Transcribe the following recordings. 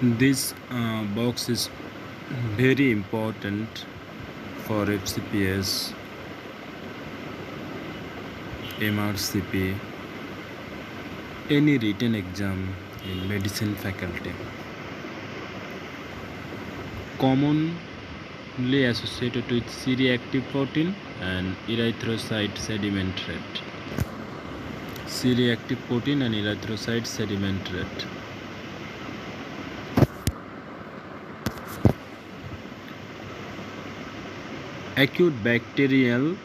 This box is very important for FCPS, MRCP, any written exam in medicine faculty. Commonly associated with C-reactive protein and erythrocyte sediment rate. C-reactive protein and erythrocyte sediment rate. Acute bacterial,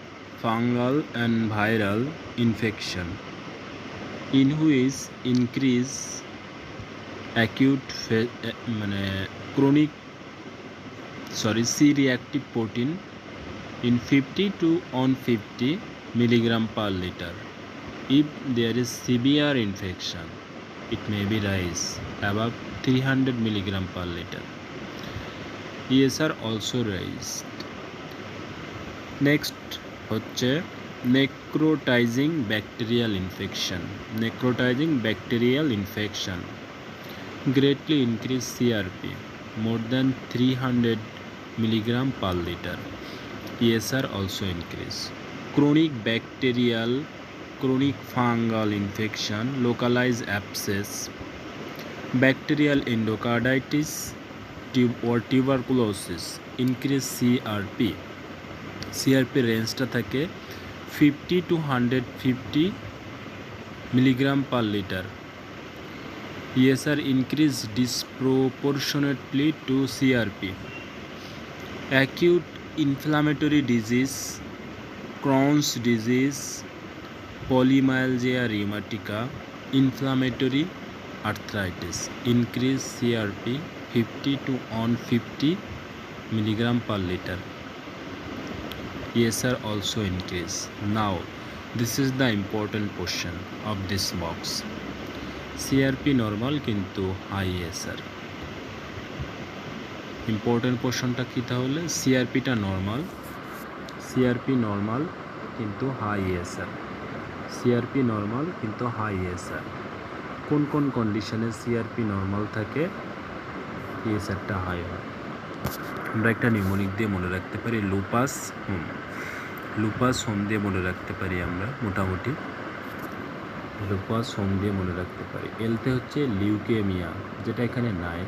fungal and viral infection in which increase chronic C-reactive protein in 50 to 150 milligram per liter. If there is severe infection, it may be rise above 300 milligram per liter. ESR also raised. Next হচ্ছে necrotizing bacterial infection. Necrotizing bacterial infection greatly increase CRP more than 300 milligram per liter. ESR also increase. Chronic bacterial, chronic fungal infection, localized abscess, bacterial endocarditis or tuberculosis increase CRP. CRP রেঞ্জটা থাকে 50 to 150 milligram per liter. ESR increase disproportionately to CRP. Acute inflammatory disease, Crohn's disease, polymyalgia rheumatica, inflammatory arthritis increase CRP 50 to 150 milligram per liter. ESR also increase. Now this is the important portion of this box. CRP normal কিন্তু high ESR. Important portionটা কি তাহলে? CRP টা normal, CRP normal কিন্তু high ESR. CRP normal কিন্তু high ESR. কোন কোন কন্ডিশনে CRP normal থাকে, ESR টা high হয়? আমরা একটা নিউমোনিক দিয়ে মনে রাখতে পারি, লুপাস হোম দিয়ে মনে রাখতে পারি আমরা মোটামুটি। লুপাস হোম দিয়ে মনে রাখতে পারি। এলতে হচ্ছে লিউকেমিয়া, যেটা এখানে নাই,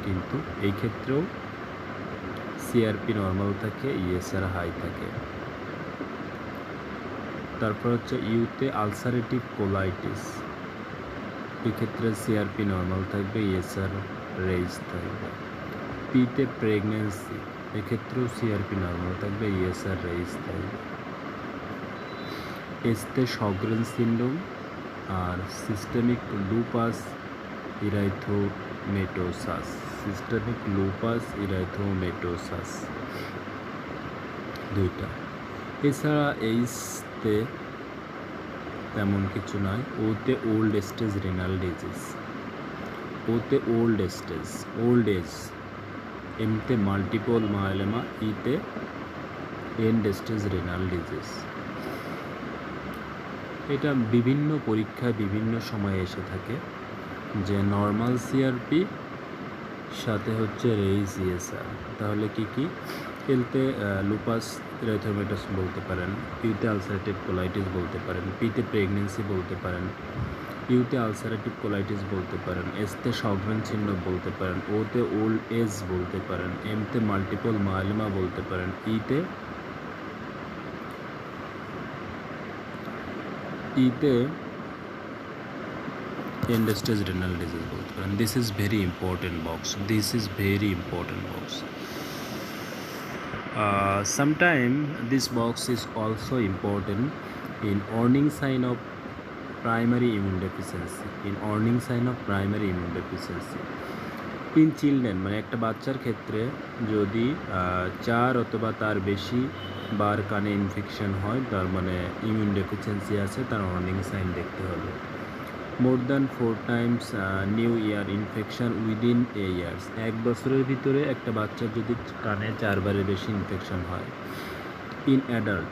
কিন্তু এই ক্ষেত্রেও সিআরপি নর্মাল থাকে, ইএসআর হাই থাকে। তারপর হচ্ছে ইউতে আলসারেটিভ কোলাইটিস, এক্ষেত্রে সিআরপি নর্মাল থাকবে, ইএসআর রেইজ থাকবে। পিতে প্রেগনেন্সি, এক্ষেত্রেও সিআরপি নর্মাল থাকবে, ইএসআর রেইজ থাকবে। এসতে শগ্রেন সিন্ড্রোম আর systemic lupus erythematosus, systemic lupus erythematosus দুইটা। এছাড়া এইচতে তেমন কিছু নয়। ওতে ওল্ড স্টেজ রেনাল ডিজিজ, ওতে ওল্ড এজ, এমতে মাল্টিপল মায়োলেমা, ইতে এন্ড স্টেজ রেনাল ডিজিজ। এটা বিভিন্ন পরীক্ষায় বিভিন্ন সময়ে এসে থাকে, যে নর্মাল সিআরপি সাথে হচ্ছে রেইজ ইএসআর। তাহলে কি কি? এলতে লুপাস ইরাইথোমেটাস বলতে পারেন, ইউতে আলসারেটিভ কোলাইটিস বলতে পারেন, পিতে প্রেগনেন্সি বলতে পারেন, ইউতে আলসারেটিভ কোলাইটিস বলতে পারেন, এসতে শগ্রেন সিন্ড্রোম বলতে পারেন, ওতে ওল্ড এজ বলতে পারেন, এমতে মাল্টিপল মায়োলেমা বলতে পারেন, ইতে end stage renal disease বলতে পারেন। This is very important box. Sometimes this box is also important in warning sign of primary immune deficiency. In children, মানে একটা বাচ্চার ক্ষেত্রে যদি 4 অথবা তার বেশি বার কানে ইনফেকশন হয়, তার মানে ইমিউন ডেফিসিয়েন্সি আছে, তার ওয়ার্নিং সাইন দেখতে হবে। More than 4 times new year infection within a years, এক বছরের ভিতরে একটা বাচ্চার যদি কানে 4 বারের বেশি ইনফেকশন হয়। ইন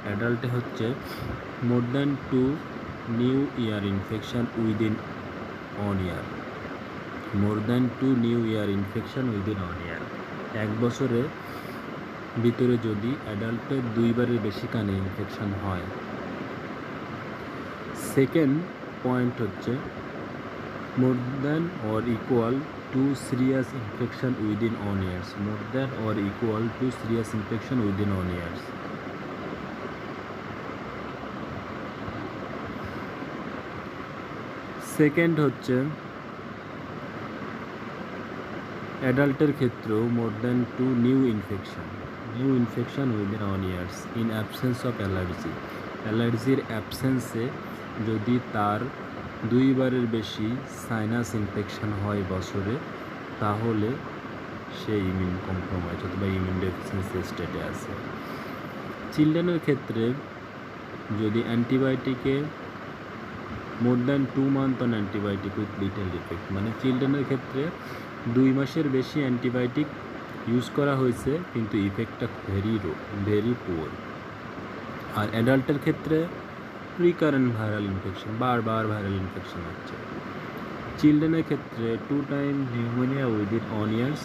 অ্যাডাল্টে হচ্ছে মোর than 2 new year infection within 1 year। মোর than 2 new year infection within 1 ইয়ার, 1 বছরের ভিতরে যদি অ্যাডাল্টের 2বারের বেশি কানে ইনফেকশন হয়। সেকেন্ড পয়েন্ট হচ্ছে more than or equal to serious infection within 1 years, more than or equal to serious infection within 1 years. Second হচ্ছে অ্যাডাল্টের ক্ষেত্রেও মোর than 2 new infection within 1 years in absence of allergy, অ্যালার্জির অ্যাবসেন্সে যদি তার 2বারের বেশি sinus infection হয় বছরে, তাহলে সে ইমিউন কম্প্রোমাইজ অথবা ইমিউন ডেফিসিয়েন্সি স্টেটে আছে। চিলড্রেনের ক্ষেত্রে যদি অ্যান্টিবায়োটিকে more than 2 month on antibiotic with little effect, মানে চিলড্রেনের ক্ষেত্রে 2 মাসের বেশি অ্যান্টিবায়োটিক ইউজ করা হয়েছে কিন্তু ইফেক্টটা ভেরি পুয়ার। আর অ্যাডাল্টের ক্ষেত্রে রিকারেন্ট ভাইরাল ইনফেকশন, বারবার ভাইরাল ইনফেকশন হচ্ছে। চিলড্রেনের ক্ষেত্রে 2 টাইম নিউমোনিয়া উইদিন 1 ইয়ার্স,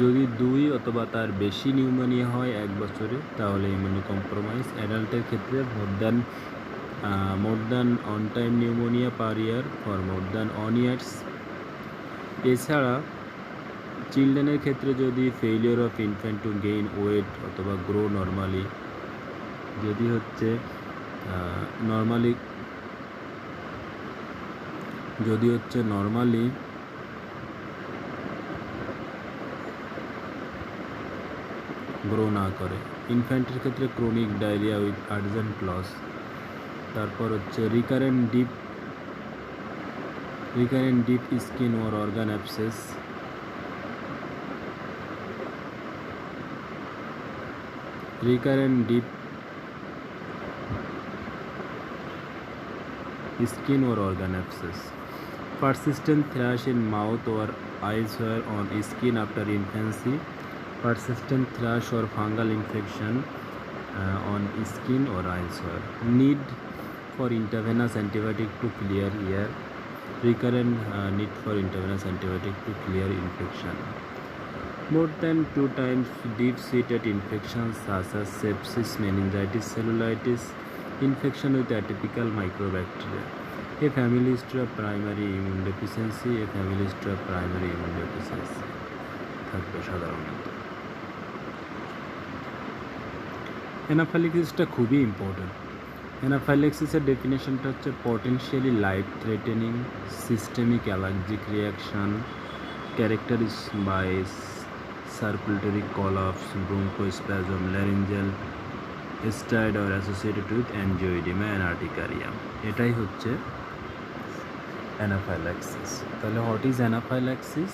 যদি 2 অথবা তার বেশি নিউমোনিয়া হয় 1 বছরে, তাহলে ইমিউনো কম্প্রোমাইজ। অ্যাডাল্টের ক্ষেত্রে more than 1 time pneumonia per year for more than 1 years. এছাড়া চিলড্রেনের ক্ষেত্রে যদি failure of infant to gain weight অথবা গ্রো নর্মালি, যদি হচ্ছে নর্মালি গ্রো না করে। ইনফ্যান্টের ক্ষেত্রে chronic diarrhoea with urgent loss. তারপর হচ্ছে recurrent deep skin or organ abscess, recurrent deep skin or organ abscess, persistent thrush in mouth or eyes hair on skin after infancy, persistent thrush or fungal infection on skin or eyes hair, need for intravenous antibiotic to clear ear, recurrent need for intravenous antibiotic to clear infection. More than 2 times deep-seated infections such as sepsis, meningitis, cellulitis, infection with atypical microbacteria. A family history of primary immune deficiency, থাকবে সাধারণত। অ্যানাফাইল্যাক্সিসটা খুবই important. অ্যানাফাইল্যাক্সিসের ডেফিনেশনটা হচ্ছে potentially life threatening systemic allergic reaction characterized by circulatory collapse, bronchospasm, laryngeal stridor or associated with angioedema and urticaria. এটাই হচ্ছে anaphylaxis. তাহলে what is anaphylaxis?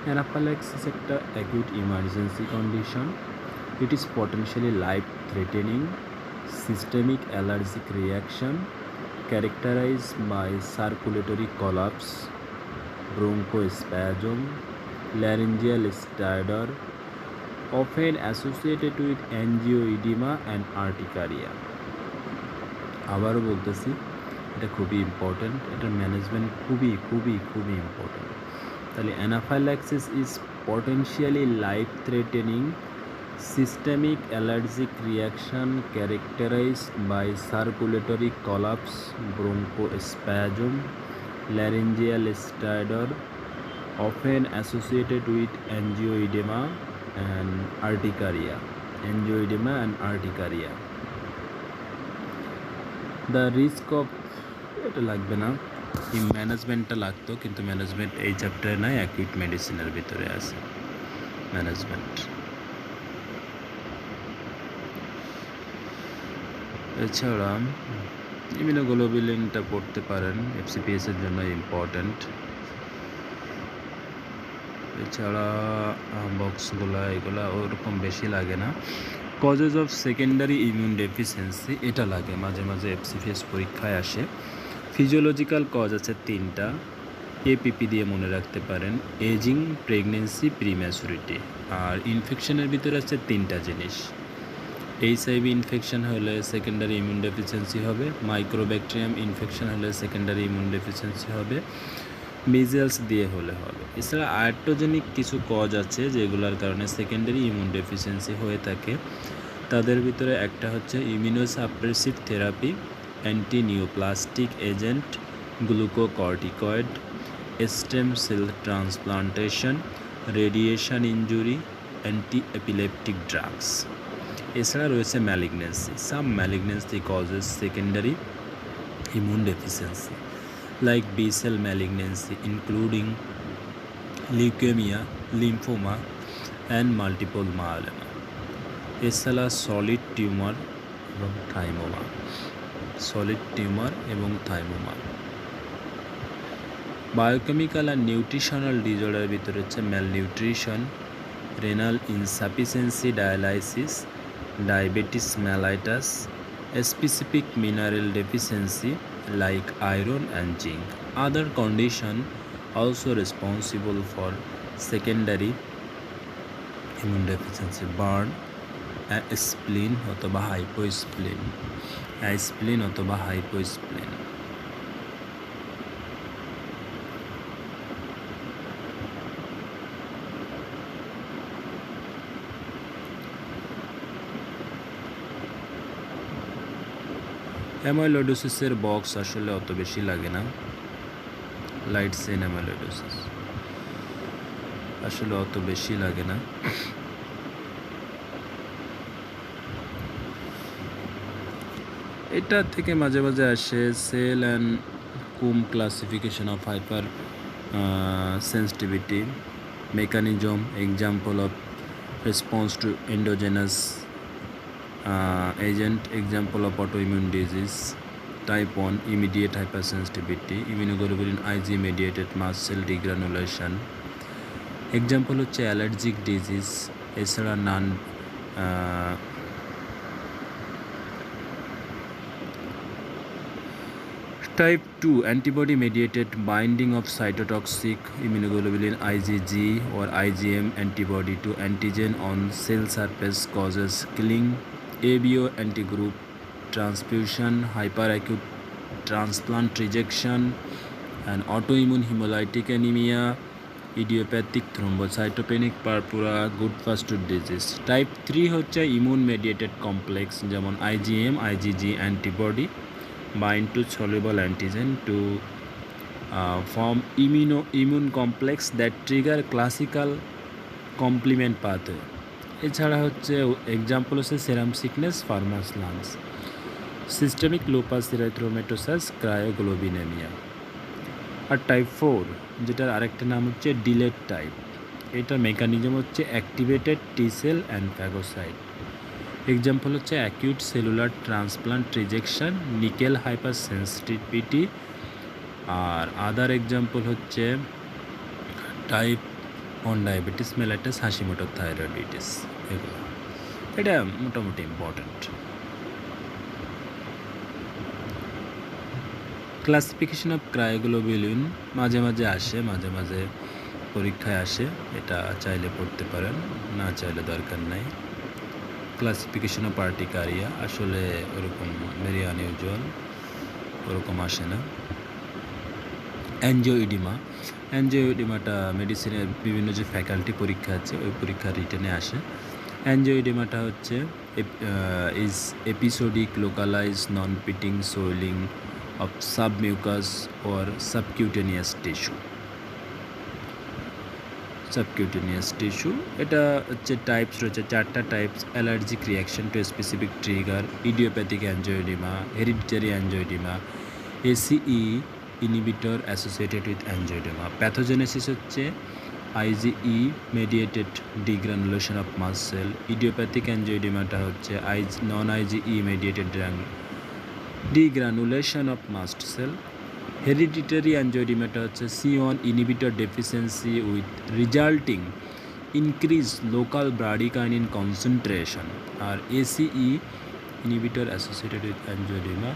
Anaphylaxis একটা acute emergency condition. It is potentially life threatening systemic allergic reaction characterized by circulatory collapse, bronchospasm, laryngeal stridor, often associated with angioedema and urticaria. আবারও বলতেছি, এটা খুবই important, এটার management খুবই important. তাহলে anaphylaxis is potentially life threatening systemic allergic reaction characterized by circulatory collapse, bronchospasm, laryngeal stridor, often associated with angioedema and urticaria. The risk of এটা লাগবে না, ম্যানেজমেন্টটা লাগতো, কিন্তু ম্যানেজমেন্ট এই চ্যাপ্টারে নাই, অ্যাকিউট মেডিসিনের ভিতরে আছে ম্যানেজমেন্ট। এছাড়া ইমিউনোগ্লোবুলিনটা পড়তে পারেন, এফসিপিএসের জন্য ইম্পর্ট্যান্ট। এছাড়া বক্সগুলো এগুলো ওরকম বেশি লাগে না। Causes of secondary immune deficiency এটা লাগে, মাঝে মাঝে এফসিপিএস পরীক্ষায় আসে। ফিজিওলজিক্যাল কজ আছে 3টা, এপিপি দিয়ে মনে রাখতে পারেন, এজিং, প্রেগনেন্সি, প্রিম্যাচুরিটি। আর ইনফেকশনের ভিতরে আছে 3টা জিনিস। এইচআইভি ইনফেকশন হলে সেকেন্ডারি ইমিউন ডেফিসিয়েন্সি হবে, মাইক্রোব্যাকটেরিয়াম ইনফেকশন হলে সেকেন্ডারি ইমিউন ডেফিসিয়েন্সি হবে, মিজেলস দিয়ে হলে হবে। এছাড়া আয়ারটোজেনিক কিছু কজ আছে যেগুলোর কারণে সেকেন্ডারি ইমিউন ডেফিসিয়েন্সি হয়ে থাকে। তাদের ভিতরে একটা হচ্ছে immunosuppressive therapy, anti neoplastic agent, glucocorticoid, stem cell transplantation, radiation injury, anti epileptic drugs. এছাড়া রয়েছে malignancy. Some malignancy causes secondary immune deficiency like B cell malignancy including leukemia, lymphoma and multiple myeloma. এছাড়া solid tumour এবং থাইমোমা, solid tumour এবং থাইমোমা। Biochemical আর nutritional ডিজর্ডারের ভিতরে হচ্ছে malnutrition, renal insufficiency dialysis, diabetes mellitus, specific mineral deficiency like iron and zinc. Other condition also responsible for secondary immune deficiency burn, spleen অথবা hypospleen, spleen অথবা hypospleen. অ্যামাইলোডোসিসের box আসলে অত বেশি লাগে না। লাইট চেইন অ্যামাইলোডোসিস আসলে অত বেশি লাগে না। এটা থেকে মাঝে মাঝে আসে সেল অ্যান্ড কুম classification of hyper sensitivity mechanism, example of response to endogenous agent, example of autoimmune disease. Type 1 immediate hypersensitivity, immunoglobulin IG mediated mast cell degranulation. Example হচ্ছে অ্যালার্জিক ডিজিজ। এছাড়া নান Type 2 antibody mediated binding of cytotoxic immunoglobulin IgG or IgM antibody to antigen on cell surface causes killing. ABO antigroup transfusion, hyperacute transplant rejection, and autoimmune hemolytic anemia, idiopathic thrombocytopenic purpura, Goodfast disease. Type 3 হচ্ছে immune mediated complex যেমন IgM, IgG antibody bind to soluble antigen to form immune complex that trigger classical complement pathway. এছাড়া হচ্ছে example হচ্ছে serum sickness, farmer's lungs, systemic lupus erythematosus, cryoglobulinaemia. আর type 4 যেটার আরেকটা নাম হচ্ছে ডিলেড টাইপ, এটার মেকানিজম হচ্ছে activated T cell and phagocyte. Example হচ্ছে acute cellular transplant rejection, nickel hyper sensitivity. আর আদার এক্সাম্পল হচ্ছে type 1 diabetes mellitus, Hashimoto thyroiditis. এগুলো এটা মোটামুটি ইম্পর্ট্যান্ট। ক্লাসিফিকেশন অফ ক্রায়োগ্লোবুলিন মাঝে মাঝে আসে, মাঝে মাঝে পরীক্ষায় আসে, এটা চাইলে পড়তে পারেন, না চাইলে দরকার নাই। ক্লাসিফিকেশন অফ পার্টিকারিয়া আসলে ওরকম ভেরি আনইউজুয়াল, ওরকম আসে না। অ্যাঞ্জিওইডিমা, অ্যাঞ্জিওইডিমাটা মেডিসিনের বিভিন্ন যে ফ্যাকাল্টি পরীক্ষা আছে ওই পরীক্ষা রিটেনে আসে। অ্যাঞ্জিওইডিমাটা হচ্ছে is episodic localise non pitting swelling of submucous or subcutaneous tissue. Subcutaneous tissue এটা হচ্ছে টাইপস রয়েছে 4টা types: allergic reaction to specific trigger, idiopathic angioedema, hereditary angioedema, ACE inhibitor associated with angioedema. Pathogenesis হচ্ছে IgE mediated degranulation of mast cell. Idiopathic অ্যাঞ্জিওইডিমাটা হচ্ছে non IgE mediated degranulation of mast cell. Hereditary অ্যাঞ্জিওইডিমাটা হচ্ছে C1 inhibitor deficiency with resulting increase local bradykinin concentration. আর ACE inhibitor associated with angioedema,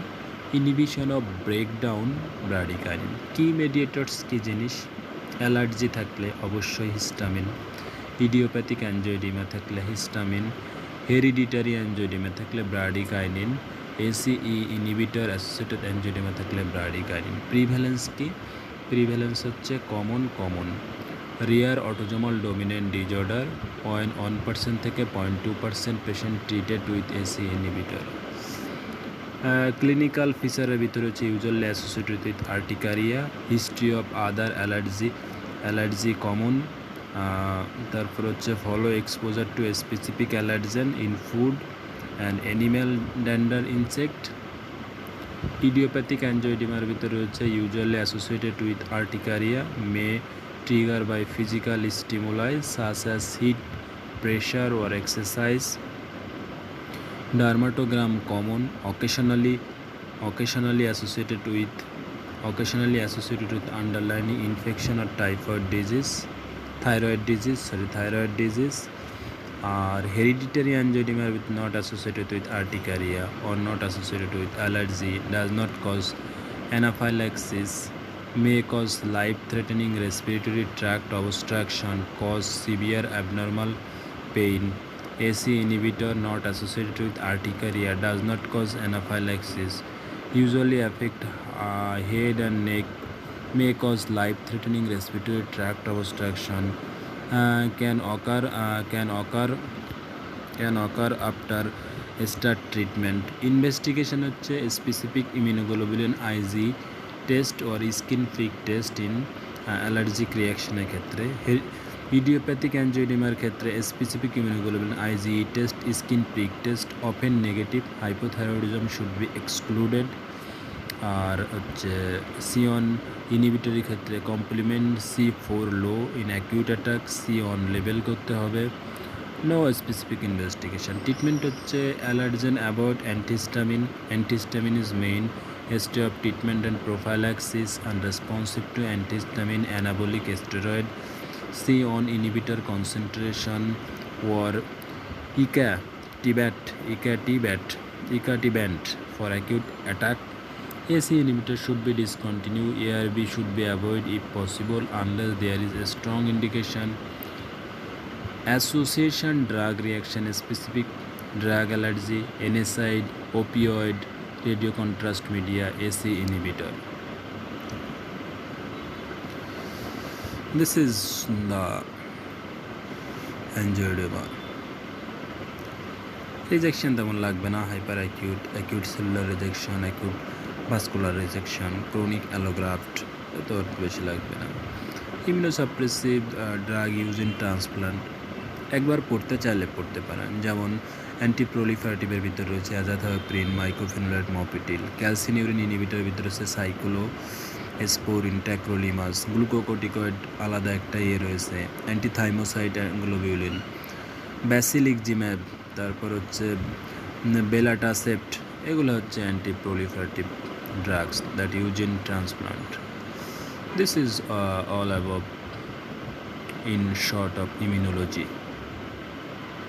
inhibition of breakdown bradykinin. কি mediators কি জিনিস? Allergy থাকলে অবশ্যই হিস্টামিন, ইডিওপ্যাথিক অ্যাঞ্জিওইডিমা থাকলে হিস্টামিন, হেরিডিটারি অ্যাঞ্জিওইডিমা থাকলে ব্রাডিকাইনিন, এসিই ইনহিবিটর অ্যাসোসিয়েটেড অ্যাঞ্জিওইডিমা থাকলে ব্রাডিকাইনিন। প্রিভ্যালেন্স কি? প্রিভ্যালেন্স হচ্ছে common. Rare autosomal dominant disorder 0.1% থেকে 0.2% patient treated with ACE inhibitor. Clinical ফিচারের ভিতরে হচ্ছে usually associated with urticaria, history of other allergy common. তারপর হচ্ছে follow exposure to specific allergen in food and animal dander insect. Idiopathic অ্যাঞ্জিওডিমার ভিতরে হচ্ছে usually associated with urticaria, may trigger by physical stimuli such as heat, pressure or exercise. Dermatogram common, occasionally associated with underlying infection or thyroid disease. Or hereditary angioedema with not associated with urticaria or not associated with allergy, does not cause anaphylaxis, may cause life-threatening respiratory tract obstruction, cause severe abnormal pain. AC inhibitor not associated with urticaria, does not cause anaphylaxis, usually affect head and neck, may cause life-threatening respiratory tract obstruction, can occur after start treatment. Investigation হচ্ছে specific immunoglobulin IG test or skin prick test in allergic reaction এর ক্ষেত্রে। Idiopathic অ্যাঞ্জিওডিমার ক্ষেত্রে specific immunoglobulin IgE test, skin prick test often negative, hypothyroidism should be excluded. আর হচ্ছে C one ইনহিবিটরের ক্ষেত্রে complement C4 low in acute attack, C one level করতে হবে। No specific investigation. ট্রিটমেন্ট হচ্ছে allergen avoid antihistamine is main, history of treatment and prophylaxis, unresponsive to antihistamine, anabolic steroid, C1 inhibitor concentration or icatibant for acute attack. AC inhibitor should be discontinued. ARB should be avoided if possible unless there is a strong indication. Association drug reaction, specific drug allergy, NSAID, opioid, radio contrast media, AC inhibitor. This is the angioedema. Rejection তেমন লাগবে না, hyper acute cellular rejection, acute vascular rejection, chronic allograft তো বেশি লাগবে না। Immunosuppressive drug use in transplant একবার পড়তে চাইলে পড়তে পারেন, যেমন অ্যান্টিপ্রোলিফারেটিভের ভিতরে রয়েছে অ্যাজাথায়োপ্রিন, মাইক্রোফেনোলেট, মপিটিল। ক্যালসিনিউরিন ইনহিবিটরের ভিতরে রয়েছে সাইক্লোস্পোরিন, ট্যাক্রোলিমাস। গ্লুকোকর্টিকয়েড আলাদা একটা রয়েছে, অ্যান্টিথাইমোসাইড গ্লোবিউলিন, ব্যাসিলিকজিম্যাব, তারপর হচ্ছে বেলাটাসেপ্ট। এগুলো হচ্ছে antiproliferative drugs that use in transplant. This is all about in short of immunology.